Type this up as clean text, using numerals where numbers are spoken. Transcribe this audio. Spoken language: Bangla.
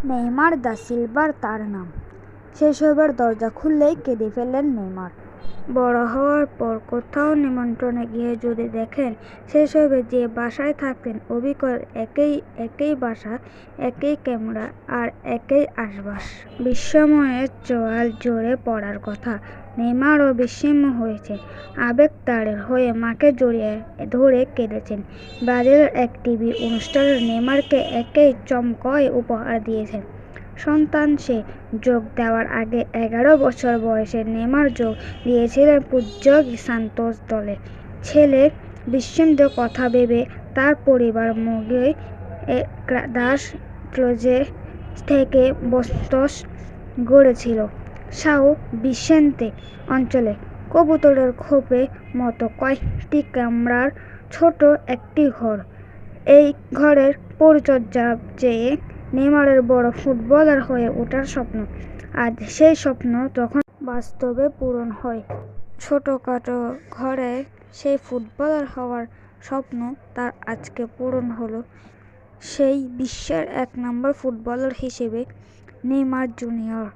নেইমার দা সিলভার তার নাম। শৈশবের দরজা খুললেই কেঁদে ফেললেন নেইমার। বড় হওয়ার পর কোথাও নিমন্ত্রণে গিয়ে যদি দেখেন শৈশবে যে বাসায় থাকতেন অবিকল একই বাসা, একই ক্যামেরা আর একই আশপাশ, বিস্ময়ের জোয়ার জোরে পড়ার কথা। নেইমারও বিস্মিত হয়েছে, আবেগতাড়িত হয়ে মাকে জড়িয়ে ধরে কেঁদেছেন। ব্রাজিলের এক টিভি অনুষ্ঠানে নেইমারকে একই চমকই উপহার দিয়েছেন সন্তান। সে যোগ দেওয়ার আগে 11 বছর বয়সে নেইমার যোগ দিয়েছিলেন পোর্তুগিজ সান্তোস দলে। ছেলের বিস্মৃত কথা ভেবে তার পরিবার মগিয় দাস ক্লোজে থেকে বসতস গড়েছিল সাও ভিসেন্তে অঞ্চলে। কবুতরের খোপের মতো কয়েকটি কামরার ছোট একটি ঘর। এই ঘরের পরিচর্যা চেয়ে নেইমারের বড় ফুটবলার হয়ে ওঠার স্বপ্ন। আজ সেই স্বপ্ন তখন বাস্তবে পূরণ হয়। ছোটখাটো ঘরে সেই ফুটবলার হওয়ার স্বপ্ন তার আজকে পূরণ হলো। সেই বিশ্বের 1 নম্বর ফুটবলার হিসেবে নেইমার জুনিয়র।